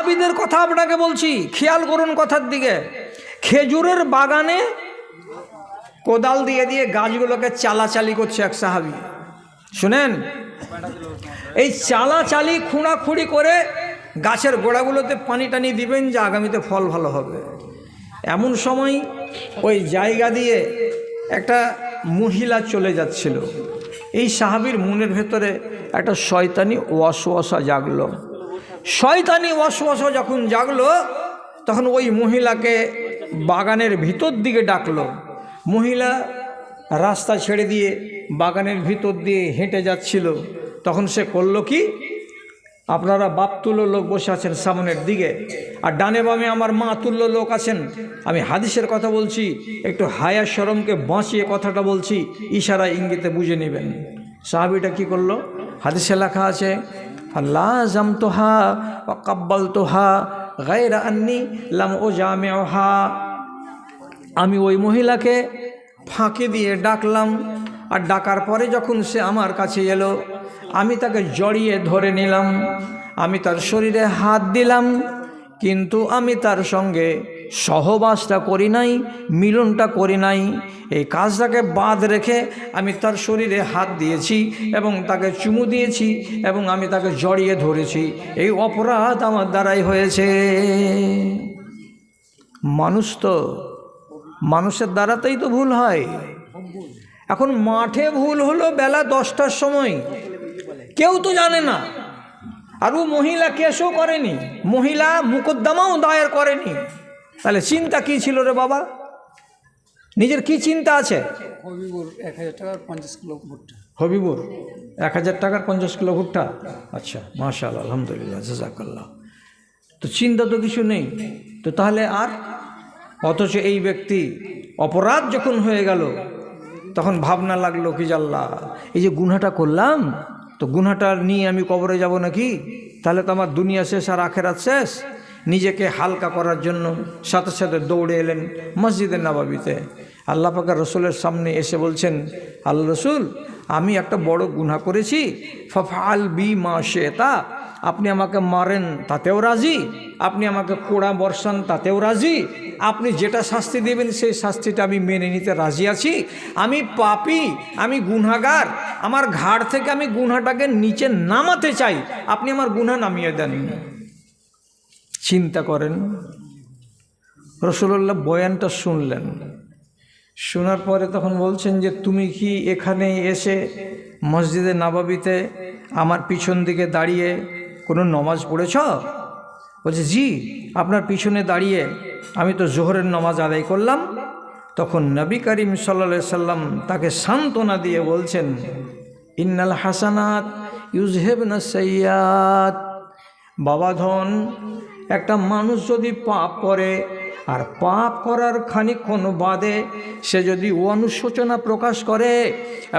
সাহাবীদের কথা আপনাকে বলছি, খেয়াল করুন কথার দিকে। খেজুরের বাগানে কোদাল দিয়ে দিয়ে গাছগুলোকে চালাচালি করছে এক সাহাবী। শুনেন, এই চালাচালি খুঁড়াখুঁড়ি করে গাছের গোড়াগুলোতে পানি টানি দিবেন যে আগামীতে ফল ভালো হবে। এমন সময় ওই জায়গা দিয়ে একটা মহিলা চলে যাচ্ছিল। এই সাহাবীর মনের ভেতরে একটা শয়তানি ওয়াসওয়াসা জাগলো। শয়তানি ওয়াসওয়াসা যখন জাগলো, তখন ওই মহিলাকে বাগানের ভিতর দিকে ডাকলো। মহিলা রাস্তা ছেড়ে দিয়ে বাগানের ভিতর দিয়ে হেঁটে যাচ্ছিল। তখন সে করলো কি, আপনারা বাপ তুল্য লোক বসে আছেন সামনের দিকে, আর ডানে বামে আমার মা তুল্য লোক আছেন। আমি হাদিসের কথা বলছি, একটু হায়া শরমকে বাঁচিয়ে কথাটা বলছি, ইশারা ইঙ্গিতে বুঝে নেবেন। সাহাবীটা কি করলো, হাদিসে লেখা আছে, লাযামতুহা ওয়া কাব্বালতুহা গায়রা আন্নী লাম উজামিউহা। আমি ওই মহিলাকে ফাঁকি দিয়ে ডাকলাম, আর ডাকার পরে যখন সে আমার কাছে এলো, আমি তাকে জড়িয়ে ধরে নিলাম, আমি তার শরীরে হাত দিলাম, কিন্তু আমি তার সঙ্গে সহবাসটা করি নাই, মিলনটা করি নাই। এই কাজটাকে বাদ রেখে আমি তার শরীরে হাত দিয়েছি এবং তাকে চুমু দিয়েছি এবং আমি তাকে জড়িয়ে ধরেছি। এই অপরাধ আমার দ্বারাই হয়েছে। মানুষ তো, মানুষের দ্বারাতেই তো ভুল হয়। এখন মাঠে ভুল হলো বেলা 10টার সময়, কেউ তো জানে না, আর ও মহিলা কেসও করেনি, মহিলা মুকদ্দমাও দায়ের করেনি। তাহলে চিন্তা কি ছিল রে বাবা? নিজের কি চিন্তা আছে? হবিবুর 1000 টাকার 50 কিলো ভুট্টা। হবিবুর 1000 টাকার 50 কিলো ভুট্টা। আচ্ছা, মাশাআল্লাহ, আলহামদুলিল্লাহ, জাযাকাল্লাহ। তো চিন্তা তো কিছু নেই তো, তাহলে আর অথচ এই ব্যক্তি অপরাধ যখন হয়ে গেল, তখন ভাবনা লাগলো কি, আল্লাহ এই যে গুনাহটা করলাম, তো গুনাহটা নিয়ে আমি কবরে যাব নাকি? তাহলে তো আমার দুনিয়া শেষ আর আখেরাত শেষ। নিজেকে হালকা করার জন্য সাথে সাথে দৌড়ে এলেন মসজিদে নববীতে। আল্লাহ পাকের রসুলের সামনে এসে বলছেন, আল্লাহ রসুল, আমি একটা বড় গুনাহ করেছি, ফাফআল বি মা শিতা। আপনি আমাকে মারেন তাতেও রাজি, আপনি আমাকে কোড়া বর্ষান তাতেও রাজি, আপনি যেটা শাস্তি দেবেন সেই শাস্তিটা আমি মেনে নিতে রাজি আছি। আমি পাপী, আমি গুনাহগার, আমার ঘাড় থেকে আমি গুনাহটাকে নিচে নামাতে চাই, আপনি আমার গুনাহ নামিয়ে দেন। চিন্তা করেন, রাসূলুল্লাহ বয়ানটা শুনলেন, শোনার পরে তখন বলছেন যে, তুমি কি এখানে এসে মসজিদে নববীতে আমার পিছন দিকে দাঁড়িয়ে কোনো নামাজ পড়েছ? বলছে, জি, আপনার পিছনে দাঁড়িয়ে আমি তো জোহরের নামাজ আদায় করলাম। তখন নবী করিম সাল্লাল্লাহু আলাইহি সাল্লাম তাকে সান্ত্বনা দিয়ে বলছেন, ইন্নাল হাসানাত ইউযহিবনাস সাইয়্যাত। বাবা ধন, একটা মানুষ যদি পাপ করে, আর পাপ করার খানিকক্ষণ বাদে সে যদি অনুশোচনা প্রকাশ করে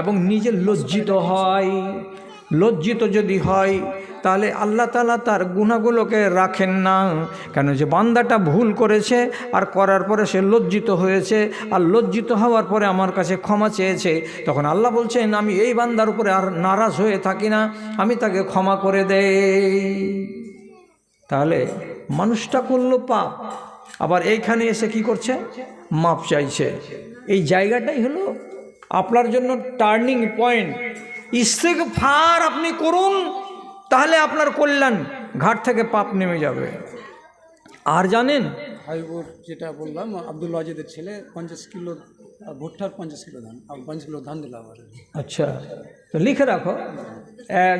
এবং নিজে লজ্জিত হয়, লজ্জিত যদি হয়, তাহলে আল্লাহ তাআলা তার গুনাহগুলোকে রাখেন না। কেন যে বান্দাটা ভুল করেছে আর করার পরে সে লজ্জিত হয়েছে, আর লজ্জিত হওয়ার পরে আমার কাছে ক্ষমা চেয়েছে, তখন আল্লাহ বলছেন, আমি এই বান্দার উপরে আর নারাজ হয়ে থাকি না, আমি তাকে ক্ষমা করে দেই। তাহলে মানুষটা করলো পাপ, আবার এইখানে এসে কি করছে? মাপ চাইছে। এই জায়গাটাই হলো আপনার জন্য টার্নিং পয়েন্ট। ইস্তেগফার আপনি করুন, তাহলে আপনার কল্যাণ, ঘাট থেকে পাপ নেমে যাবে। আর জানেন, হাবিবুর যেটা বললাম, আব্দুল ওয়াজেদের ছেলে 50 কিলো ভুট্টার 50 কিলো ধান, 50 কিলো ধান দিলাম। আচ্ছা, তো লিখে রাখো,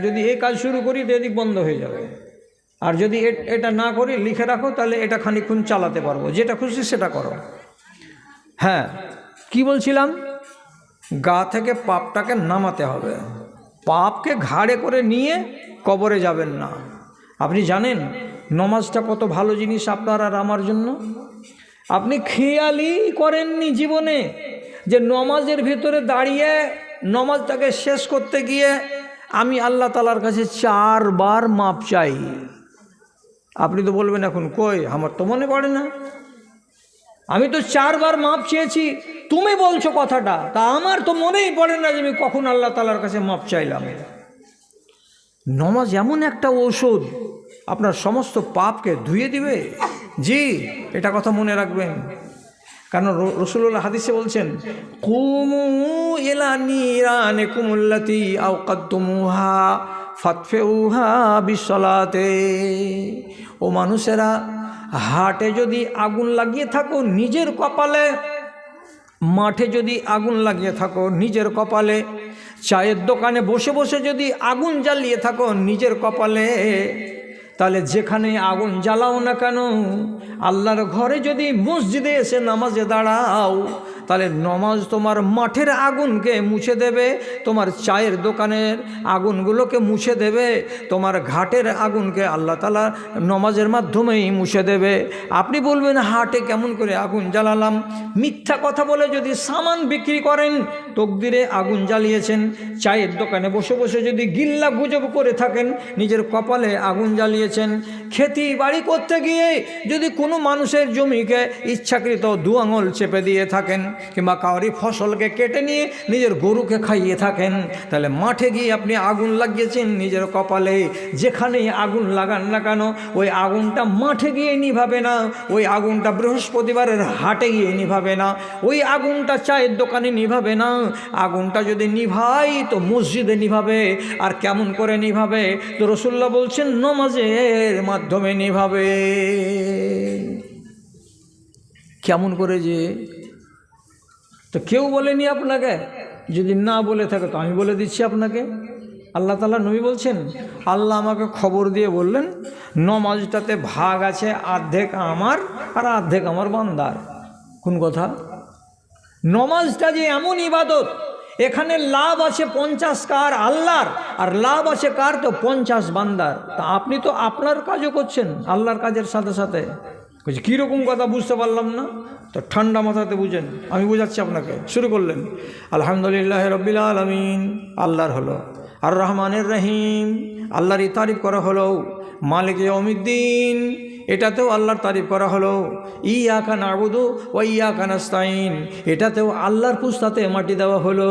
যদি এই কাজ শুরু করি তো এদিক বন্ধ হয়ে যাবে, আর যদি এটা না করি লিখে রাখো, তাহলে এটা খানিকক্ষণ চালাতে পারবো, যেটা খুশি সেটা করো। হ্যাঁ, কি বলছিলাম? গা থেকে পাপটাকে নামাতে হবে, পাপকে ঘাড়ে করে নিয়ে কবরে যাবেন না। আপনি জানেন নমাজটা কত ভালো জিনিস আপনার আর আমার জন্য? আপনি খেয়ালই করেননি জীবনে যে নমাজের ভিতরে দাঁড়িয়ে নমাজটাকে শেষ করতে গিয়ে আমি আল্লাহ তাআলার কাছে 4 বার মাপ চাই। আপনি তো বলবেন এখন, কই, আমার তো মনে পড়ে না, আমি তো 4 বার মাপ চেয়েছি, তুমি বলছো কথাটা, তা আমার তো মনেই পড়ে না যে আমি কখন আল্লাহ তাআলার কাছে মাপ চাইলাম। নমাজ এমন একটা ঔষধ, আপনার সমস্ত পাপকে ধুয়ে দিবে। জি, এটা কথা মনে রাখবেন। কারণ রাসূলুল্লাহ হাদিসে বলছেন, কুমু ইলা নিরানিকুমুল্লাতি আওকাদতুমুহা ফাতফিউহা বিসসালাতে। ও মানুষেরা, হাটে যদি আগুন লাগিয়ে থাকো নিজের কপালে, মাঠে যদি আগুন লাগিয়ে থাকো নিজের কপালে, চায়ের দোকানে বসে বসে যদি আগুন জ্বালিয়ে থাকো নিজের কপালে, তাহলে যেখানে আগুন জ্বালাও না কেন, আল্লাহর ঘরে যদি মসজিদে এসে নামাজে দাঁড়াও, তাহলে নমাজ তোমার মাঠের আগুনকে মুছে দেবে, তোমার চায়ের দোকানের আগুনগুলোকে মুছে দেবে, তোমার ঘাটের আগুনকে আল্লাহ তাআলা নমাজের মাধ্যমেই মুছে দেবে। আপনি বলবেন হাটে কেমন করে আগুন জ্বালালাম? মিথ্যা কথা বলে যদি সামান বিক্রি করেন, তকদিরে আগুন জ্বালিয়েছেন। চায়ের দোকানে বসে বসে যদি গিল্লা গুজব করে থাকেন, নিজের কপালে আগুন জ্বালিয়েছেন। খেতি বাড়ি করতে গিয়ে যদি কোনো মানুষের জমিকে ইচ্ছাকৃত দু আঙুল চেপে দিয়ে থাকেন, কিংবা কাউরি ফসলকে কেটে নিয়ে নিজের গরুকে খাইয়ে থাকেন, তাহলে মাঠে গিয়ে আপনি আগুন লাগিয়েছেন নিজের কপালে। যেখানেই আগুন লাগান না কেন, ওই আগুনটা মাঠে গিয়ে নিভাবে না, ওই আগুনটা বৃহস্পতিবারের হাটে গিয়ে নিভাবে না, ওই আগুনটা চায়ের দোকানে নিভাবে না। আগুনটা যদি নিভাই তো মসজিদে নিভাবে। আর কেমন করে নিভাবে? তো রাসূলুল্লাহ বলছেন নামাজের মাধ্যমে নিভাবে। কেমন করে যে? তো কেউ বলেনি আপনাকে? যদি না বলে থাকে তো আমি বলে দিচ্ছি আপনাকে। আল্লাহ তাআলা নবী বলছেন, আল্লাহ আমাকে খবর দিয়ে বললেন নমাজটাতে ভাগ আছে, অর্ধেক আমার আর অর্ধেক আমার বান্দার। কোন কথা? নমাজটা যে এমন ইবাদত, এখানে লাভ আছে 50 কার আল্লাহর, আর লাভ আছে কার? তো 50 বান্দার। তা আপনি তো আপনার কাজও করছেন আল্লাহর কাজের সাথে সাথে। কীরকম কথা বুঝতে পারলাম না? তো ঠান্ডা মাথাতে বুঝেন, আমি বোঝাচ্ছি আপনাকে। শুরু করলেন আলহামদুলিল্লাহ রাব্বিল আলামিন, আল্লাহর হলো। আর রহমানের রহিম, আল্লাহরই তারিফ করা হলো। মালিক ইয়াউমিদ্দিন, এটাতেও আল্লাহর তারিফ করা হলো। ইয়াকা না'বুদু ওয়া ইয়াকা নাস্তাইন, এটাতেও আল্লাহর পুস্তাতে মাটি দেওয়া হলো।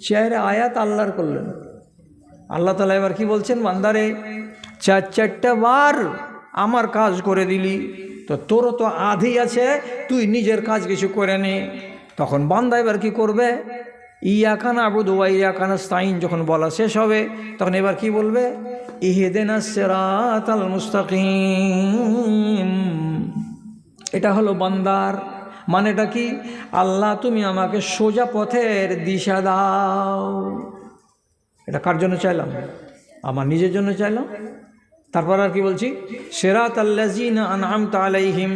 চার আয়াত আল্লাহর করলেন। আল্লাহ তাআলা এবার কি বলছেন? বান্দারে, চারটা বার আমার কাজ করে দিলি, তো তোরও তো আধি আছে, তুই নিজের কাজ কিছু করে নে। তখন বান্দা এবার কি করবে? ইয়াকা না'বুদু ওয়া ইয়াকা নাস্তাইন যখন বলা শেষ হবে, তখন এবার কি বলবে? ইহদিনাস সিরাতাল মুস্তাকিম। এটা হলো বান্দার মানেটা কি? আল্লাহ তুমি আমাকে সোজা পথের দিশা দাও। এটা কার জন্য চাইলাম? আমার নিজের জন্য চাইলাম। তারপর আর কি বলছি? সিরাতাল্লাযিনা আনআমতা আলাইহিম,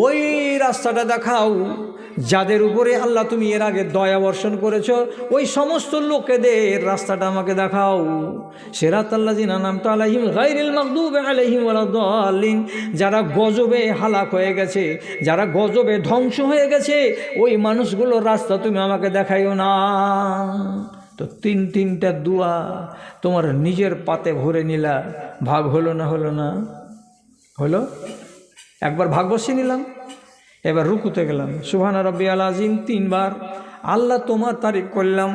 ওই রাস্তাটা দেখাও যাদের উপরে আল্লাহ তুমি এর আগে দয়া বর্ষণ করেছো, ওই সমস্ত লোকেদের রাস্তাটা আমাকে দেখাও। সিরাতাল্লাযিনা আনআমতা আলাইহিম গায়রিল মাগদুবি আলাইহিম ওয়ালাদ-দাল্লিন, যারা গজবে হালাক হয়ে গেছে, যারা গজবে ধ্বংস হয়ে গেছে, ওই মানুষগুলোর রাস্তা তুমি আমাকে দেখাইও না। তো তিনটা দোয়া তোমার নিজের পাতে ভরে নিলা, ভাগ হলো না? হলো না? হলো। একবার ভাগ বসিয়ে নিলাম, এবার রুকুতে গেলাম, সুবহানা রাব্বিয়াল আযীম 3 বার, আল্লাহ তোমার তারিফ করলাম।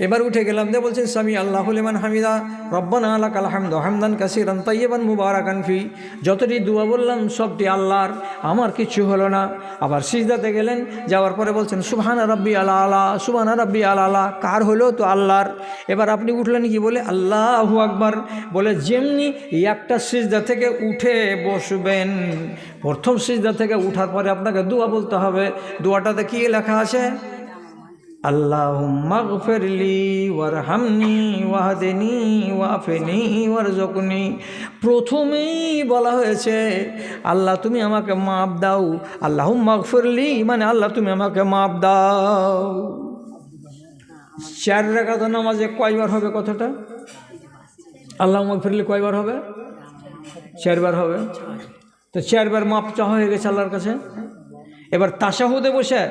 এবার উঠে গেলাম, দিয়ে বলছেন সামি আল্লাহু লিমান হামিদা রব্বানা লাকাল হামদু হামদান কাসীরান তাইয়িবান মুবারাকান ফি। যতটি দোয়া বললাম সবটি আল্লাহর, আমার কিছু হলো না। আবার সিজদাতে গেলেন, যাওয়ার পরে বলছেন সুবহানা রাব্বিয়াল আলা, সুবহানা রাব্বিয়াল আলা। কার হলো? তো আল্লাহর। এবার আপনি উঠলেন কি বলে? আল্লাহু আকবার বলে। যেমনি একটা সিজদা থেকে উঠে বসবেন, প্রথম সিজদা থেকে উঠার পরে আপনাকে দোয়া বলতে হবে। দোয়াটাতে কি লেখা আছে? আল্লাহুম্মা গফিরলি ওয়ারহামনি ওয়াহদিনি ওয়াফিনি ওয়ারযুকনি। প্রথমেই বলা হয়েছে আল্লাহ তুমি আমাকে মাফ দাও। আল্লাহুম্মা গফিরলি মানে আল্লাহ তুমি আমাকে মাফ দাও। 4 রাকাত নামাজে কয়বার হবে কথাটা? আল্লাহুম্মা গফিরলি কয়বার হবে? 4 বার হবে। তো 4 বার মাফ চাওয়া হয়ে গেছে আল্লাহর কাছে। এবার তাশাহুদে বসে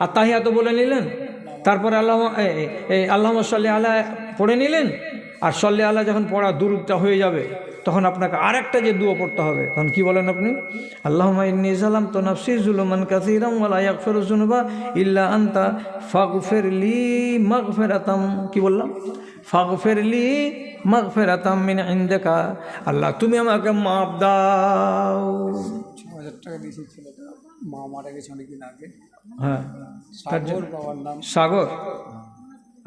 আর তাহিয়াত বলে নিলেন, তারপরে আল্লাহুম্মা সাল্লি আলা পড়ে নিলেন। আর সাল্লি আলা যখন পড়া দুরূদটা হয়ে যাবে, তখন আপনাকে আরেকটা যে দোয়া পড়তে হবে। তখন কি বলেন আপনি? আল্লাহুম্মা ইন্নী যালামতু নাফসি যুলমান কাসীরান ওয়া লা ইয়াগফিরু যুনুবা ইল্লা আনতা ফাগফিরলি মাগফিরাতাম। কি বললাম? ফাগফিরলি মাগফিরাতাম মিন ইনদিকা, আল্লাহ তুমি আমাকে মাপ দাও। 6,000 টাকা দিয়েছি ছেলেটা, মা মারা গেছে অনেকদিন আগে। হ্যাঁ, সাগর বাবার নাম সাগর,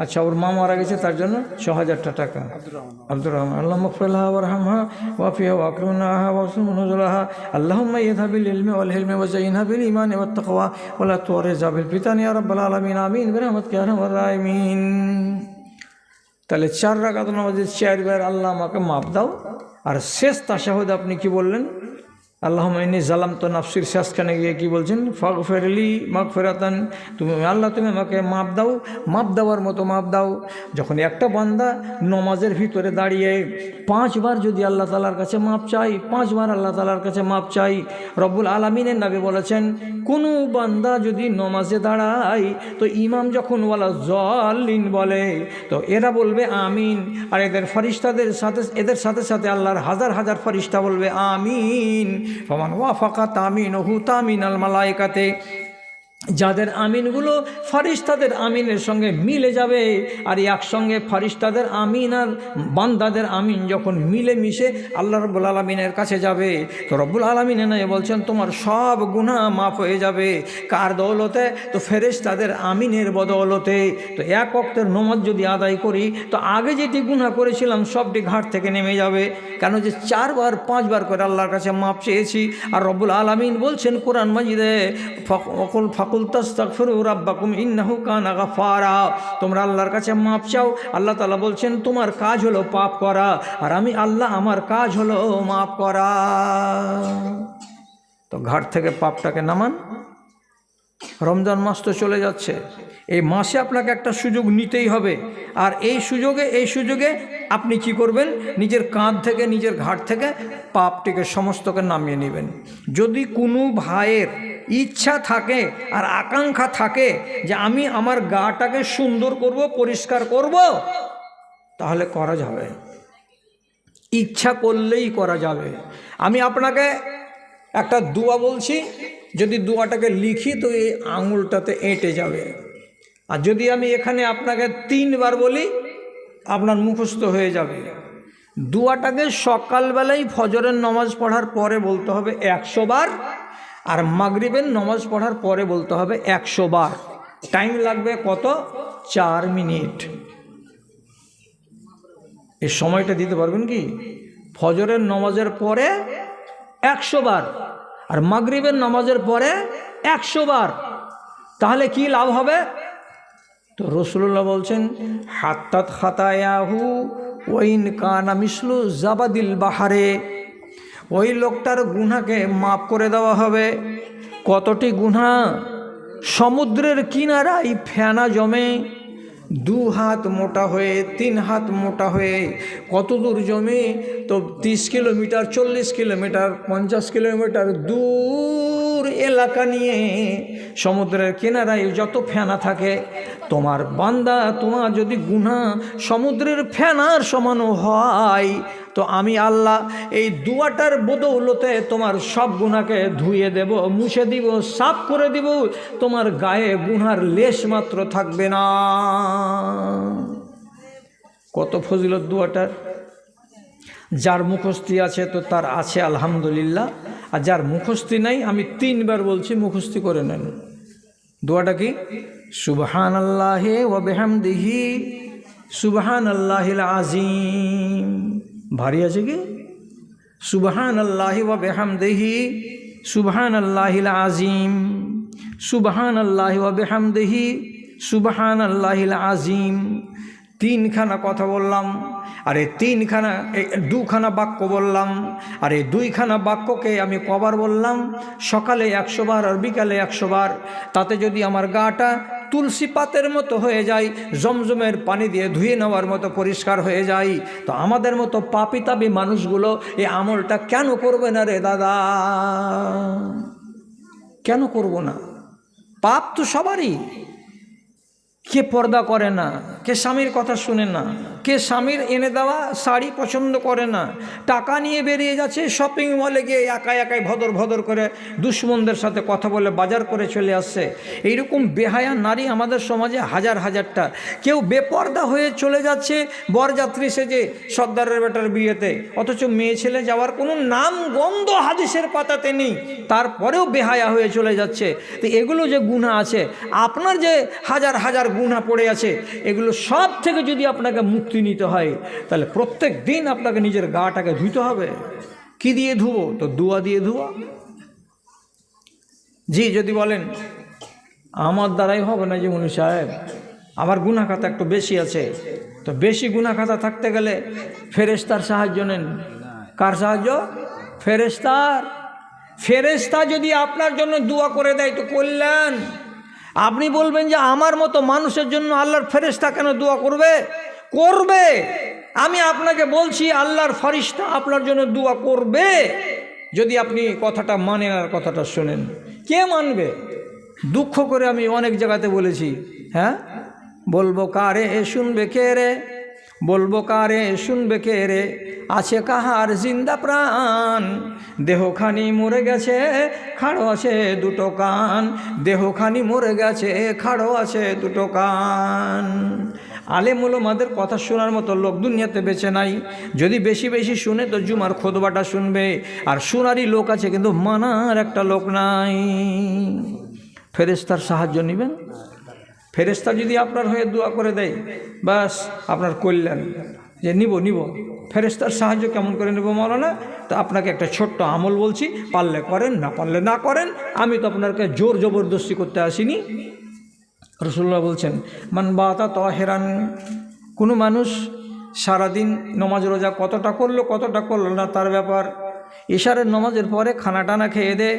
আচ্ছা ওর মা মারা গেছে তার জন্য 6,000 টাকা। আব্দুর রহমান। আব্দুর রহমান, আল্লাহ মাগফিরলাহা ওয়ারহামহা ওয়াফিহা ওয়াকরিমনাহা ওয়াসুম নুজুলাহা, আল্লাহুম্মা ইযহা বিল ইলমি ওয়াল হিলমি ওয়াযায়িনহা বিল ঈমানি ওয়াত তাকওয়া ওয়ালা তুরিজা বিল ফিতানি ইয়া রাব্বাল আলামিন, আমিন বিরহমাতিকা ইয়া আরহামার রাহিমিন। তাহলে 4 রাকাত নামাজে 4 বার আল্লাহ আমাকে মাপ দাও। আর শেষ তাশাহুদ আপনি কি বললেন? আল্লাহুম্মা ইন্নী যালামতু নাফসির শেষখানে গিয়ে কি বলছেন? ফাগফিরলি মাগফিরাতান, তুমি আল্লাহ তুমি আমাকে মাপ দাও, মাপ দেওয়ার মতো মাপ দাও। যখন একটা বান্দা নমাজের ভিতরে দাঁড়িয়ে 5 বার যদি আল্লাহ তাআলার কাছে মাপ চাই, 5 বার আল্লাহ তাআলার কাছে মাপ চাই, রব্বুল আলামিনের নবী বলেছেন কোনো বান্দা যদি নমাজে দাঁড়ায় তো ইমাম যখন ওয়ালা জাল্লিন বলে তো এরা বলবে আমিন, আর এদের সাথে সাথে আল্লাহর হাজার হাজার ফেরেশতা বলবে আমিন। ফামান ওয়াফাকা তামিনুহু তামিনাল মালায়েকাতে, যাদের আমিনগুলো ফেরেশতাদের আমিনের সঙ্গে মিলে যাবে, আর একসঙ্গে ফেরেশতাদের আমিন আর বান্দাদের আমিন যখন মিলে মিশে আল্লাহ রাব্বুল আলামিনের কাছে যাবে তো রব্বুল আলামিন এনে বলছেন তোমার সব গুনাহ মাফ হয়ে যাবে। কার দৌলতে? তো ফেরেশতাদের আমিনের বদৌলতে। তো এক ওয়াক্তের নামাজ যদি আদায় করি তো আগে যেটি গুনাহ করেছিলাম সবটি ঘাট থেকে নেমে যাবে। কেন যে 4 বার 5 বার করে আল্লাহর কাছে মাপ চেয়েছি। আর রব্বুল আলামিন বলছেন কোরআন মাজিদে ফাকুল তাস্তাগফিরু রাব্বাকুম ইন্নাহু কানা গাফারা, তোমরা আল্লাহর কাছে মাপ চাও। আল্লাহ তাআলা বলছেন তোমার কাজ হলো পাপ করা, আর আমি আল্লাহ আমার কাজ হলো মাপ করা। তো ঘাট থেকে পাপটাকে নামান। রমজান মাস তো চলে যাচ্ছে, এই মাসে আপনাকে একটা সুযোগ নিতেই হবে। আর এই সুযোগে আপনি কি করবেন? নিজের কাঁধ থেকে নিজের ঘাট থেকে পাপটিকে সমস্তকে নামিয়ে নেবেন। যদি কোনো ভাইয়ের ইচ্ছা থাকে আর আকাঙ্ক্ষা থাকে যে আমি আমার গাটাকে সুন্দর করব, পরিষ্কার করব, তাহলে করা যাবে, ইচ্ছা করলেই করা যাবে। আমি আপনাকে একটা দোয়া বলছি, যদি দোয়াটাকে লিখি তো এই আঙুলটাতে এঁটে যাবে। আর যদি আমি এখানে আপনাকে 3 বার বলি আপনার মুখস্থ হয়ে যাবে। দোয়াটাকে সকালবেলায় ফজরের নামাজ পড়ার পরে বলতে হবে 100 বার, আর মাগরিবের নামাজ পড়ার পরে বলতে হবে 100 বার। টাইম লাগবে কত? 4 মিনিট। এই সময়টা দিতে পারবেন কি? ফজরের নামাজের পরে 100 বার আর মাগরিবের নামাজের পরে 100 বার। তাহলে কি লাভ হবে? তো রাসূলুল্লাহ বলছেন হাত্তাত খাতায়াহু ওয়াইন কানা মিসলু জাবাদিল বাহারে, ওই লোকটার গুনাহকে মাফ করে দেওয়া হবে। কতটি গুনাহ? সমুদ্রের কিনারায় ফেনা জমে 2 হাত মোটা হয়ে 3 হাত মোটা হয়ে কত দূর জমে? তো 30 কিলোমিটার, 40 কিলোমিটার, 50 কিলোমিটার দূর এলাকা নিয়ে সমুদ্রের কিনারায় যত ফেনা থাকে, তোমার বান্দা তোমার যদি গুনাহ সমুদ্রের ফেনার সমানও হয় তো আমি আল্লাহ এই দোয়াটার বদৌলতে তোমার সব গুনাহকে ধুয়ে দেব, মুছে দিব, সাফ করে দিব, তোমার গায়ে গুনার লেশ মাত্র থাকবে না। কত ফজিলত দোয়াটার! যার মুখস্থি আছে তো তার আছে আলহামদুলিল্লাহ, আর যার মুখস্থি নাই আমি 3 বার বলছি, মুখস্থি করে নেন। দোয়াটা কি? সুবহানাল্লাহি ওয়া বিহামদিহি সুবহানাল্লাহিল আযীম। ভারী আছে কি? সুবহানাল্লাহি ওয়া বিহামদিহি সুবহানাল্লাহিল আযীম, সুবহানাল্লাহি ওয়া বিহামদিহি সুবহানাল্লাহিল আযীম। 3খানা কথা বললাম, আর এই 2খানা বাক্য বললাম, আর এই 2খানা বাক্যকে আমি কবার বললাম? সকালে 100 বার আর বিকালে 100 বার। তাতে যদি আমার গাটা তুলসী পাতের মতো হয়ে যায়, জমজমের পানি দিয়ে ধুয়ে নেওয়ার মতো পরিষ্কার হয়ে যায়, তো আমাদের মতো পাপিতাবি মানুষগুলো এই আমলটা কেন করবে না রে দাদা? কেন করব না? পাপ তো সবারই, কে পর্দা করে না, কে স্বামীর কথা শুনে না, কে স্বামীর এনে দেওয়া শাড়ি পছন্দ করে না, টাকা নিয়ে বেরিয়ে যাচ্ছে শপিং মলে গিয়ে একাই একাই ভদর ভদর করে দুশ্মনদের সাথে কথা বলে বাজার করে চলে আসছে। এইরকম বেহায়া নারী আমাদের সমাজে হাজার হাজারটা। কেউ বেপর্দা হয়ে চলে যাচ্ছে বরযাত্রী সেজে সর্দারের বেটার বিয়েতে, অথচ মেয়ে ছেলে যাওয়ার কোনো নাম গন্ধ হাদিসের পাতাতে নেই, তারপরেও বেহায়া হয়ে চলে যাচ্ছে। তো এগুলো যে গুনাহ আছে, আপনার যে হাজার হাজার গুনাহ পড়ে আছে, এগুলো সব থেকে যদি আপনাকে মুক্তি নিতে হয়, তাহলে প্রত্যেক দিন আপনাকে নিজের গাটাকে ধুইতে হবে। কি দিয়ে ধুবো? তো দোয়া দিয়ে ধুয়া। জি, যদি বলেন আমার দ্বারাই হবে না যে মুনি সাহেব, আমার গুনাহ খাতা একটু বেশি আছে, তো বেশি গুনাহ খাতা থাকতে গেলে ফেরেশতার সাহায্য নেন। কার সাহায্য? ফেরেশতার। ফেরেশতা যদি আপনার জন্য দোয়া করে দেয় তো করলেন। আপনি বলবেন যে আমার মতো মানুষের জন্য আল্লাহর ফেরেশতা কেন দোয়া করবে? করবে। আমি আপনাকে বলছি আল্লাহর ফেরেশতা আপনার জন্য দোয়া করবে, যদি আপনি কথাটা মানেন আর কথাটা শোনেন। কে মানবে? দুঃখ করে আমি অনেক জায়গাতে বলেছি, হ্যাঁ, বলবো কারে শুনবে কে রে, বলবো কারে শুনবে কে রে, আছে কাহার জিন্দা প্রাণ, দেহখানি মরে গেছে খাড়ো আছে দুটো কান, দেহখানি মরে গেছে খাড়ো আছে দুটো কান। আলেম ওলামাদের কথা শোনার মতো লোক দুনিয়াতে বেঁচে নাই। যদি বেশি বেশি শুনে তো জুমার খুতবাটা শুনবে, আর শোনারই লোক আছে কিন্তু মানার একটা লোক নাই। ফেরেশতার সাহায্য নেবেন। ফেরেশতা যদি আপনার হয়ে দোয়া করে দেয়, বাস আপনার কল্যাণ। যে নিব ফেরেশতার সাহায্য কেমন করে নেব মাওলানা? তো আপনাকে একটা ছোট্ট আমল বলছি, পারলে করেন, না পারলে না করেন। আমি তো আপনাকে জোর জবরদস্তি করতে আসিনি। রাসূলুল্লাহ বলছেন, মান বাতা তাহিরান, কোনো মানুষ সারাদিন নমাজ রোজা কতটা করলো না তার ব্যাপার। ইশারের নমাজের পরে খানা টানা খেয়ে দে,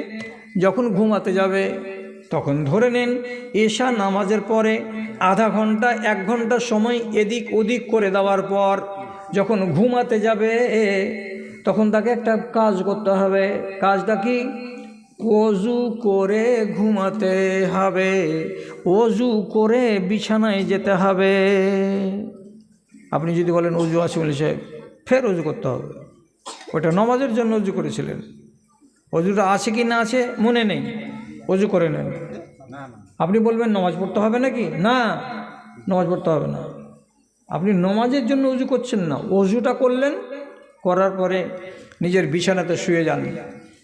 যখন ঘুমাতে যাবে তখন ধরে নেন এশা নামাজের পরে আধা ঘন্টা 1 ঘন্টা সময় এদিক ওদিক করে দেওয়ার পর যখন ঘুমাতে যাবে, তখন তাকে একটা কাজ করতে হবে। কাজটা কি? ওযু করে ঘুমাতে হবে, ওযু করে বিছানায় যেতে হবে। আপনি যদি বলেন ওযু আছে বলে সাহেব, ফের ওযু করতে হবে। ওটা নামাজের জন্য ওযু করেছিলেন, ওযুটা আছে কি না আছে মনে নেই, ওযু করে নেন। আপনি বলবেন নামাজ পড়তে হবে নাকি? না, নামাজ পড়তে হবে না। আপনি নামাজের জন্য ওযু করছেন না, ওযুটা করলেন, করার পরে নিজের বিছানাতে শুয়ে যান।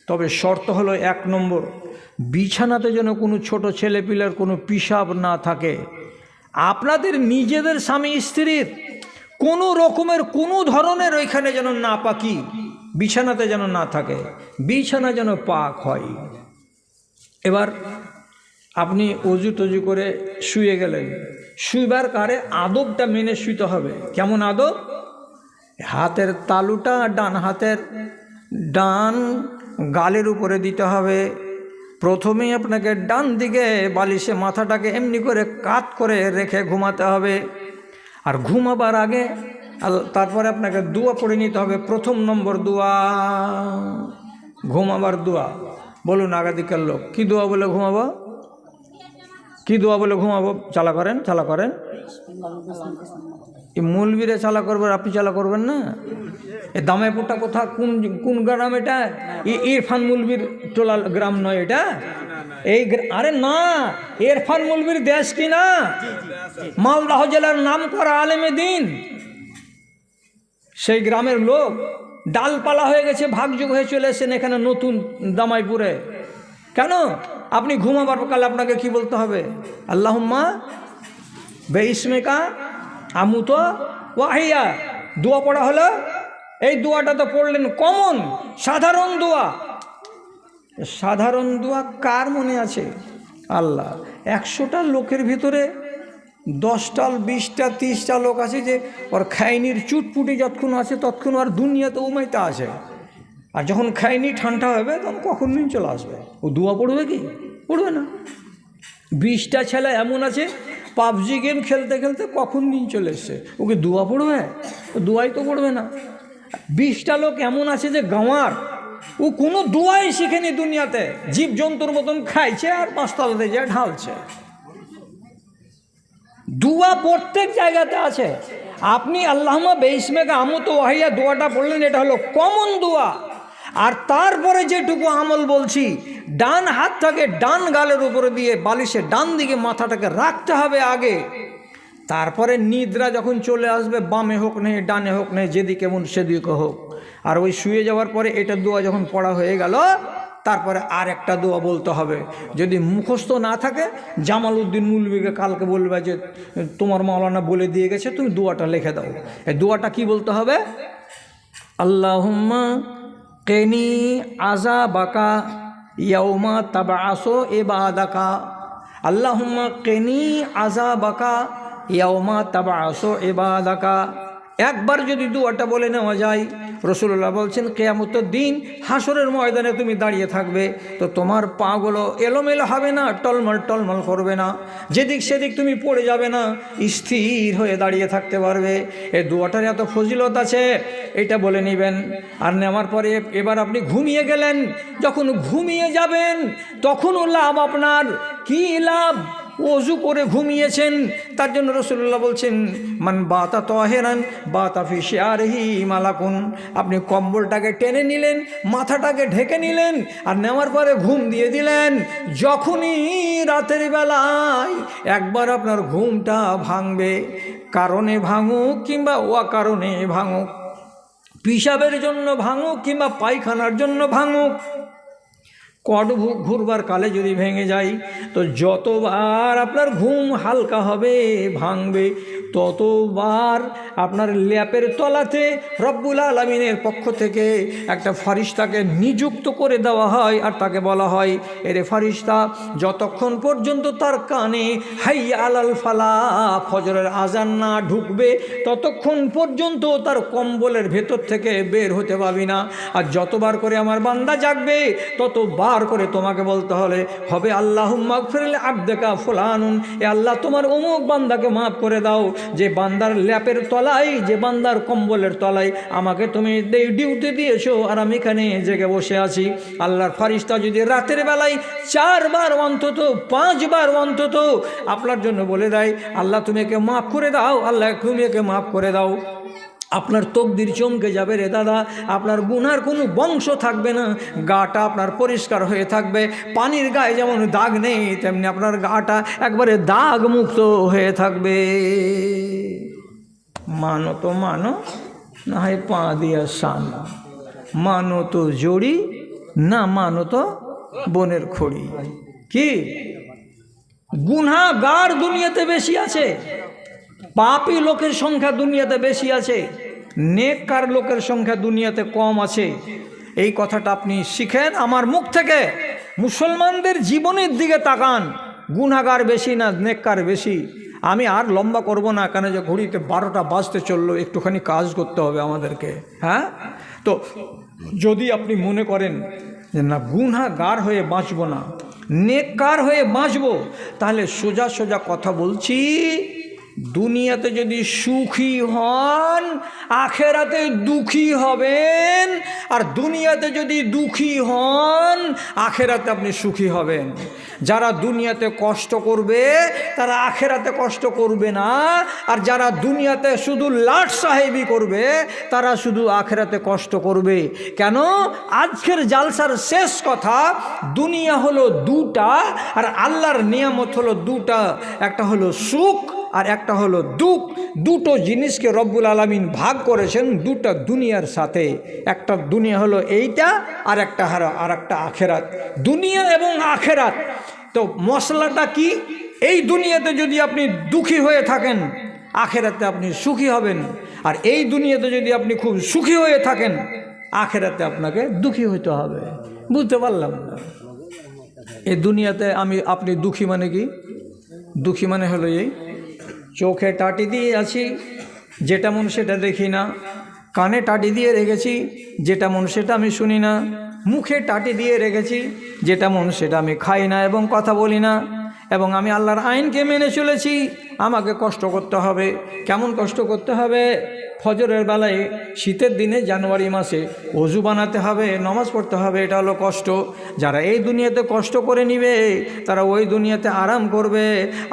তবে শর্ত হলো 1 নম্বর, বিছানাতে যেন কোনো ছোট ছেলেপিলার কোনো পিশাব না থাকে। আপনাদের নিজেদের স্বামী স্ত্রীর কোনো রকমের কোনো ধরনের ওইখানে যেন না পাকি বিছানাতে যেন না থাকে, বিছানা যেন পাক হয়। এবার আপনি অজু টজু করে শুয়ে গেলেন, শুইবার কারে আদবটা মেনে শুইতে হবে। কেমন আদব? হাতের তালুটা ডান হাতের ডান গালের উপরে দিতে হবে। প্রথমেই আপনাকে ডান দিকে বালিশে মাথাটাকে এমনি করে কাত করে রেখে ঘুমাতে হবে। আর ঘুমাবার আগে তারপরে আপনাকে দোয়া পড়ে নিতে হবে। 1 নম্বর দোয়া, ঘুমাবার দোয়া। বলুন আগাদিকার লোক, কি দোয়া বলে ঘুমাবো? কি দোয়া বলে ঘুমাবো? চালা করেন। এই মৌলবীরে চালা করবেন, আপনি চালা করবেন না? এ দামাইপুরটা কোথা, কোন গ্রাম এটা? ইরফান মৌলবীর টোলা গ্রাম নয় এটা? এই আরে না, ইরফান মৌলবীর দেশ কি না? মালদহ জেলার নাম করা আলেমে দিন, সেই গ্রামের লোক। ডালপালা হয়ে গেছে, ভাগযোগ হয়ে চলে এসেছেন এখানে নতুন দামাইপুরে। কেন? আপনি ঘুমাবার কালে আপনাকে কি বলতে হবে? আল্লাহুম্মা বেইসমিকা আমুত ওয়াহিয়া। দোয়া পড়া হলো, এই দোয়াটা তো পড়লেন কমন সাধারণ দোয়া। সাধারণ দোয়া কার মনে আছে? আল্লাহ। 100টা লোকের ভিতরে 10টা 20টা 30টা লোক আছে যে ওর খাইনির চুটপুটি যতক্ষণ আছে ততক্ষণ আর দুনিয়াতে উমাইতে আছে, আর যখন খাইনি ঠান্ডা হবে তখন কখন দিন চলে আসবে। ও দোয়া পড়বে কি? পড়বে না। 20টা ছেলে এমন আছে পাবজি গেম খেলতে খেলতে কখন দিন চলে এসছে, ওকে দোয়া পড়বে? ও দোয়াই তো পড়বে না। 20টা লোক এমন আছে যে গাঁওয়ার, ও কোনো দোয়াই শিখেনি দুনিয়াতে, জীবজন্তুর মতন খাইছে আর 5 তলাতে যায় ঢালছে। দুয়া প্রত্যেক জায়গাতে আছে। আপনি আল্লাহুম্মা বিইসমিকা আমুতু ওয়া আহইয়া দোয়াটা পড়লেন, এটা হলো কমন দোয়া। আর তারপরে যেটুকু আমল বলছি, ডান হাতটাকে ডান গালের উপরে দিয়ে বালিশে ডান দিকে মাথাটাকে রাখতে হবে আগে। তারপরে নিদ্রা যখন চলে আসবে, বামে হোক নেই ডানে হোক নেই, যেদিকে মন সেদিকে হোক, আর ওই শুয়ে যাওয়ার পরে এটা দোয়া যখন পড়া হয়ে গেল, তারপরে আর একটা দোয়া বলতে হবে। যদি মুখস্থ না থাকে, জামাল উদ্দিন মুলবিকে কালকে বলবে যে তোমার মাওলানা বলে দিয়ে গেছে, তুমি দোয়াটা লিখে দাও। এই দোয়াটা কি বলতে হবে? আল্লাহুম্মা কিনি আযাবাকা ইয়াউমা তাবআসু ইবাদাকা, আল্লাহুম্মা কিনি আযাবাকা ইয়াউমা তাবআসু ইবাদাকা। একবার যদি দোয়াটা বলে নেওয়া যায়, রাসূলুল্লাহ বলছেন কিয়ামতের দিন হাসরের ময়দানে তুমি দাঁড়িয়ে থাকবে, তো তোমার পাগুলো এলোমেলো হবে না, টলমল টলমল করবে না, যেদিক সেদিক তুমি পড়ে যাবে না, স্থির হয়ে দাঁড়িয়ে থাকতে পারবে। এই দোয়াটার এত ফজিলত আছে, এটা বলে নেবেন। আর নেওয়ার পরে এবার আপনি ঘুমিয়ে গেলেন, যখন ঘুমিয়ে যাবেন তখনও লাভ আপনার। কি লাভ? ওযু করে ঘুমিয়েছেন, তার জন্য রাসূলুল্লাহ বলছেন মান বাতা তাহিরান বাতা ফি শিআরিহি মালাকুন। আপনি কম্বলটাকে টেনে নিলেন, মাথাটাকে ঢেকে নিলেন, আর নেওয়ার পরে ঘুম দিয়ে দিলেন। যখনই রাতের বেলায় একবার আপনার ঘুমটা ভাঙবে, কারণে ভাঙুক কিংবা অকারণে ভাঙুক, পিশাবের জন্য ভাঙুক কিংবা পায়খানার জন্য ভাঙুক, কট ঘুরবার কালে যদি ভেঙে যায়, তো যতবার আপনার ঘুম হালকা হবে ভাঙবে, ততবার আপনার ল্যাপের তলাতে রব্বুল আলামিনের পক্ষ থেকে একটা ফারিস্তাকে নিযুক্ত করে দেওয়া হয়, আর তাকে বলা হয় এরে ফারিস্তা, যতক্ষণ পর্যন্ত তার কানে হাইয়া আলাল ফালা ফজরের আজান না ঢুকবে, ততক্ষণ পর্যন্ত তার কম্বলের ভেতর থেকে বের হতে পাবি না। আর যতবার করে আমার বান্দা জাগবে, ততবার করে তোমাকে বলতে হবে আল্লাহুম্মা গফির লি আবদিকা ফুলানুন, এ আল্লাহ তোমার অমুক বান্দাকে মাফ করে দাও, যে বান্দার ল্যাপের তলায়, যে বান্দার কম্বলের তলায় আমাকে তুমি ডিউটি দিয়েছো, আর আমি এখানে জেগে বসে আছি। আল্লাহর ফারিস্তা যদি রাতের বেলায় 4 বার অন্তত 5 বার অন্তত আপনার জন্য বলে দেয় আল্লাহ তুমি একে মাফ করে দাও, আল্লাহ তুমি একে মাফ করে দাও, আপনার তকদির চমকে যাবে রে দাদা। আপনার গুনার কোনো বংশ থাকবে না, গাটা আপনার পরিষ্কার হয়ে থাকবে। পানির গায়ে যেমন দাগ নেই, তেমনি আপনার গাটা একবারে দাগ মুক্ত হয়ে থাকবে। মানো তো মানো, না হয় পা দিয়া সান, মানো তো জড়ি, না মানো তো বনের খড়ি। কি গুনাহগার দুনিয়াতে বেশি আছে, পাপী লোকের সংখ্যা দুনিয়াতে বেশি আছে, নেককার লোকের সংখ্যা দুনিয়াতে কম আছে। এই কথাটা আপনি শিখেন আমার মুখ থেকে। মুসলমানদের জীবনের দিকে তাকান, গুনাহগার বেশি না নেককার বেশি। আমি আর লম্বা করব না, কেন যে ঘড়িতে 12টা বাজতে চললো, একটুখানি কাজ করতে হবে আমাদেরকে। হ্যাঁ, তো যদি আপনি মনে করেন যে না গুনাহগার হয়ে বাঁচব না, নেককার হয়ে বাঁচব, তাহলে সোজা সোজা কথা বলছি, দুনিয়াতে যদি সুখী হন আখেরাতে দুঃখী হবেন, আর দুনিয়াতে যদি দুঃখী হন আখেরাতে আপনি সুখী হবেন। যারা দুনিয়াতে কষ্ট করবে তারা আখেরাতে কষ্ট করবে না, আর যারা দুনিয়াতে শুধু লাট সাহেবি করবে তারা শুধু আখেরাতে কষ্ট করবে। কেন? আজকের জালসার শেষ কথা, দুনিয়া হলো দুটা আর আল্লাহর নিয়ামত হলো দুটা, একটা হলো সুখ আর একটা হলো দুঃখ। দুটো জিনিসকে রব্বুল আলামিন ভাগ করেছেন দুটা দুনিয়ার সাথে। একটা দুনিয়া হলো এইটা, আর একটা আখেরাত। দুনিয়া এবং আখেরাত, তো মশলাটা কি? এই দুনিয়াতে যদি আপনি দুঃখী হয়ে থাকেন আখেরাতে আপনি সুখী হবেন, আর এই দুনিয়াতে যদি আপনি খুব সুখী হয়ে থাকেন আখেরাতে আপনাকে দুঃখী হতে হবে। বুঝতে পারলাম না? এই দুনিয়াতে আপনি দুঃখী মানে কি? দুঃখী মানে হলো এই, চোখে টাটি দিয়ে আছি, যেটা মন সেটা দেখি না, কানে টাটি দিয়ে রেখেছি, যেটা মন সেটা আমি শুনি না, মুখে টাটি দিয়ে রেখেছি, যেটা মন সেটা আমি খাই না এবং কথা বলি না, এবং আমি আল্লাহর আইনকে মেনে চলেছি, আমাকে কষ্ট করতে হবে। কেমন কষ্ট করতে হবে? ফজরের বেলায় শীতের দিনে জানুয়ারি মাসে অজু বানাতে হবে, নামাজ পড়তে হবে, এটা হলো কষ্ট। যারা এই দুনিয়াতে কষ্ট করে নিবে তারা ওই দুনিয়াতে আরাম করবে,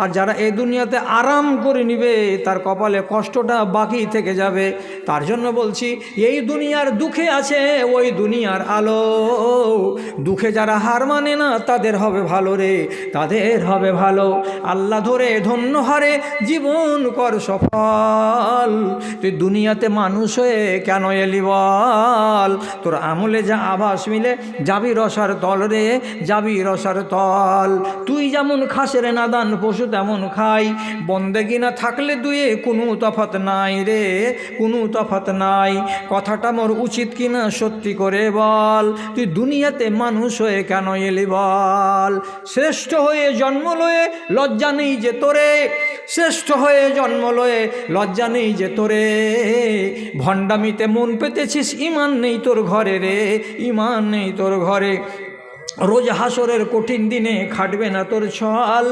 আর যারা এই দুনিয়াতে আরাম করে নিবে তার কপালে কষ্টটা বাকি থেকে যাবে। তার জন্য বলছি, এই দুনিয়ার দুঃখে আছে ওই দুনিয়ার আলো। দুঃখে যারা হার মানে না তাদের হবে ভালো রে, তাদের হবে ভালো। আল্লাহ ধরে ধন্য হারে জীবন কর সফল। তুই দুনিয়াতে মানুষ হয়ে কেন এলি বল? তোর আমলে যা আভাস মিলে যাবি রসার তল রে, যাবি রসার তল। তুই যেমন খাস রে নাদান পশু তেমন খাই, বন্দেগি না থাকলে দুয়ে কোনো তফাৎ নাই রে, কোনো তফাৎ নাই। কথাটা মোর উচিত কিনা সত্যি করে বল? তুই দুনিয়াতে মানুষ হয়ে কেন এলি বল? শ্রেষ্ঠ হয়ে জন্ম লয়ে লজ্জা নেই যে তোরে, শ্রেষ্ঠ হয়ে জন্ম লয়ে লজ্জা নেই যে তোরে। ভণ্ডামিতে মন পেতেছিস, ইমান নেই তোর ঘরে রে, ইমান নেই তোর ঘরে। রোজ হাসরের কঠিন দিনে খাটবে না তোর ছল,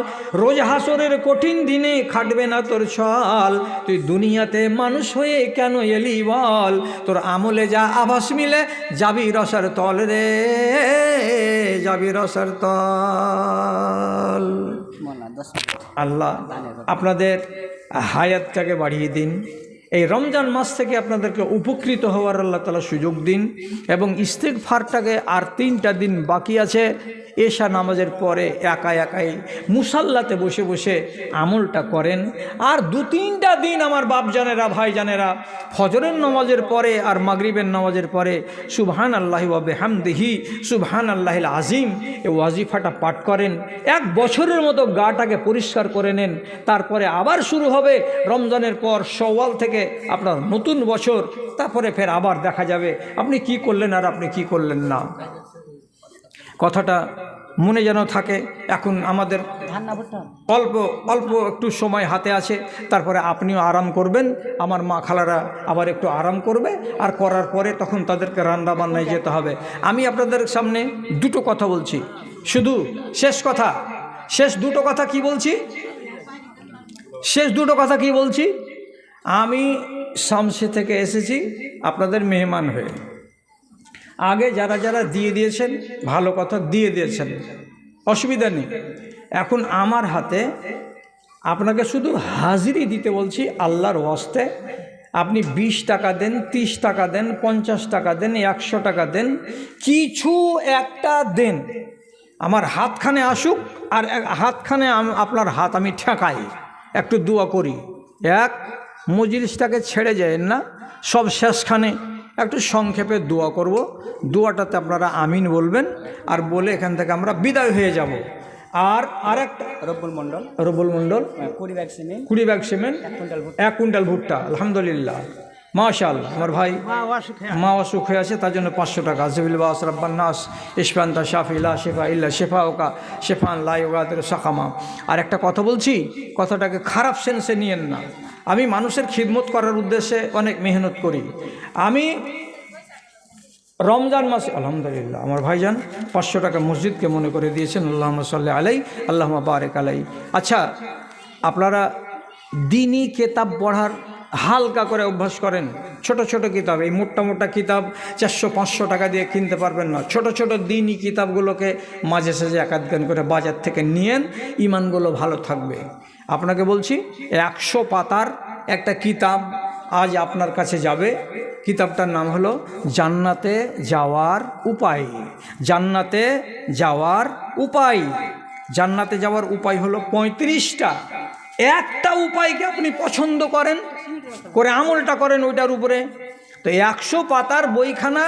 রোজ হাসরের কঠিন দিনে খাটবে না তোর ছল। তুই দুনিয়াতে মানুষ হয়ে কেন এলি বল? তোর আমলে যা আভাস মিলে যাবি রসার তল রে, যাবি রসার তল। আল্লাহ আপনাদের হায়াতটাকে বাড়িয়ে দিন। এই রমজান মাস থেকে আপনাদেরকে উপকৃত হওয়ার আল্লাহ তাআলা সুযোগ দিন। এবং ইস্তেগফারটাকে আর 3টা দিন বাকি আছে, এশা নামাজের পরে একা একাই মুসাল্লাতে বসে বসে আমলটা করেন। আর 2-3টা দিন আমার বাপজানেরা ভাইজানেরা ফজরের নামাজের পরে আর মাগরিবের নামাজের পরে সুবহানাল্লাহি ওয়া বিহামদিহি সুবহানাল্লাহিল আযীম এই ওয়াজিফাটা পাঠ করেন। 1 বছরের মতো গাটাকে পরিষ্কার করে নেন। তারপরে আবার শুরু হবে রমজানের পর শাওয়াল থেকে আপনার নতুন বছর। তারপরে ফের আবার দেখা যাবে আপনি কি করলেন আর আপনি কি করলেন না। কথাটা মনে যেন থাকে। এখন আমাদের অল্প অল্প একটু সময় হাতে আছে, তারপরে আপনিও আরাম করবেন, আমার মা খালারা আবার একটু আরাম করবে, আর করার পরে তখন তাদেরকে রান্না বান্নায় যেতে হবে। আমি আপনাদের সামনে 2টো কথা বলছি, শুধু শেষ কথা, শেষ 2টো কথা কি বলছি, শেষ 2টো কথা কি বলছি। আমি শামসি থেকে এসেছি আপনাদের মেহমান হয়ে। আগে যারা যারা দিয়ে দিয়েছেন ভালো কথা দিয়ে দিয়েছেন, অসুবিধা নেই। এখন আমার হাতে আপনাকে শুধু হাজিরি দিতে বলছি আল্লাহর ওয়াস্তে। আপনি 20 টাকা দেন, 30 টাকা দেন, 50 টাকা দেন, 100 টাকা দেন, কিছু একটা দেন। আমার হাতখানে আসুক, আর হাতখানে আপনার হাত আমি ঠেকাই, একটু দোয়া করি। মজলিসটাকে ছেড়ে যায় না, সব শেষখানে একটু সংক্ষেপে দোয়া করব। দোয়াটাতে আপনারা আমিন বলবেন, আর বলে এখান থেকে আমরা বিদায় হয়ে যাব। আর আরেকটা রব্বুল মণ্ডল 20 ব্যাগ সিমেন্ট 1 কুইন্টাল ভুট্টা। আলহামদুলিল্লাহ, মাশাআল্লাহ। আমার ভাই মা অসুখ হয়ে আছে, তার জন্য 500 টাকা। আজবিল্লাহ রাব্বান্নাস ইশফান্তা শাফিলা শেফা ইল্লা শেফা ওকা শেফান লা ইউগাদিরু সাকামা। আর একটা কথা বলছি, কথাটাকে খারাপ সেন্সে নিয়েন না। আমি মানুষের খিদমত করার উদ্দেশ্যে অনেক মেহনত করি। আমি রমজান মাসে আলহামদুলিল্লাহ আমার ভাইজান 500 টাকা মসজিদকে মনে করে দিয়েছেন। আল্লাহুম্মা সাল্লি আলাই আল্লাহুম্মা বারিক আলাই। আচ্ছা, আপনারা দ্বীনি কিতাব পড়ার হালকা করে অভ্যাস করেন। ছোট ছোট কিতাব, এই মোটা মোটা কিতাব 400-500 টাকা দিয়ে কিনতে পারবেন না। ছোট ছোট দ্বীনি কিতাবগুলোকে মাঝে সাঝে একাধ করে বাজার থেকে নিয়েন, ইমানগুলো ভালো থাকবে। আপনাকে বলছি 100 পাতার একটা কিতাব আজ আপনার কাছে যাবে। কিতাবটার নাম হলো জান্নাতে যাওয়ার উপায়। জান্নাতে যাওয়ার উপায়। জান্নাতে যাওয়ার উপায় হলো 35টা। একটা উপায়কে আপনি পছন্দ করেন, করে আমলটা করেন ওইটার উপরে। তো 100 পাতার বইখানা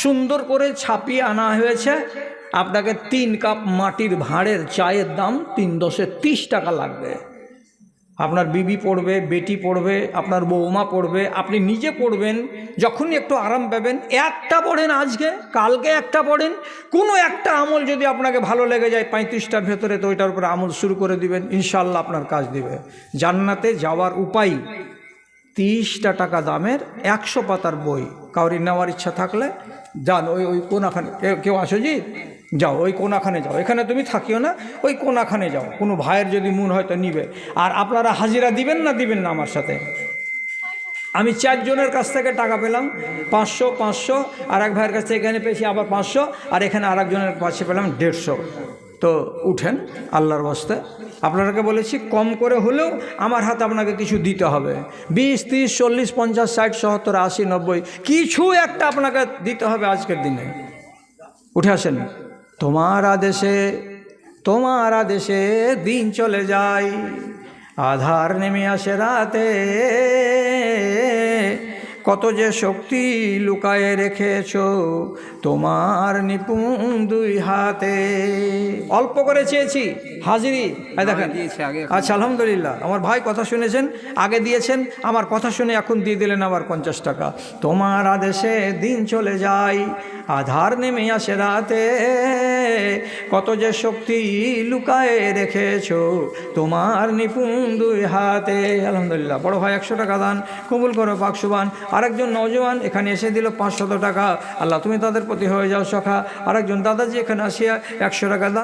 সুন্দর করে ছাপিয়ে আনা হয়েছে। আপনাকে 3 কাপ মাটির ভাঁড়ের চায়ের দাম 3 × 30 টাকা লাগবে। আপনার বিবি পড়বে, বেটি পড়বে, আপনার বৌমা পড়বে, আপনি নিজে পড়বেন। যখনই একটু আরাম পাবেন একটা পড়েন, আজকে কালকে একটা পড়েন। কোনো একটা আমল যদি আপনাকে ভালো লেগে যায় 35টার ভেতরে, তো ওইটার উপরে আমল শুরু করে দিবেন, ইনশাআল্লাহ আপনার কাজ দিবে। জান্নাতে যাওয়ার উপায় 30 টাকা দামের 100 পাতার বই। কাউরি নেওয়ার ইচ্ছা থাকলে যান, ওই কোনখানে কেউ আসো জি যাও ওই কোনাখানে যাও, এখানে তুমি থাকিও না, ওই কোনাখানে যাও, কোনো ভাইয়ের যদি মন হয়তো নিবে। আর আপনারা হাজিরা দিবেন না দিবেন না আমার সাথে? আমি 4 জনের কাছ থেকে টাকা পেলাম 500 500, আর এক ভাইয়ের কাছ থেকে এখানে পেয়েছি আবার 500, আর এখানে আর একজনের কাছে পেলাম 150। তো উঠেন আল্লাহর বাস্তে, আপনাকে বলেছি কম করে হলেও আমার হাতে আপনাকে কিছু দিতে হবে। 20 30 40 50 60 70 80 90 কিছু একটা আপনাকে দিতে হবে আজকের দিনে। উঠে আসেন। তোমার আদেশে দিন চলে যায়, আধার নেমে আসে রাতে, কত যে শক্তি লুকায়ে রেখেছো তোমার নিপুণ 2 হাতে। অল্প করে চেয়েছি হাজিরি, দেখেন। আচ্ছা আলহামদুলিল্লাহ, আমার ভাই কথা শুনেছেন, আগে দিয়েছেন, আমার কথা শুনে এখন দিয়ে দিলেন আবার 50 টাকা। তোমার আদেশে দিন চলে যায়, আধার নেমে আসে রাতে, কত যে শক্তি লুকায়ে রেখেছো তোমার নিপুণ 2 হাতে। আলহামদুলিল্লাহ, বড় ভাই 100 টাকা দান কবুল করো পাক সুবহান। আরেকজন নওজওয়ান এখানে এসে দিল 500 টাকা, আল্লাহ তুমি তাদের প্রতি হয়ে যাও সখা। আরেকজন দাদাজি এখানে আসিয়া 100 টাকা দান।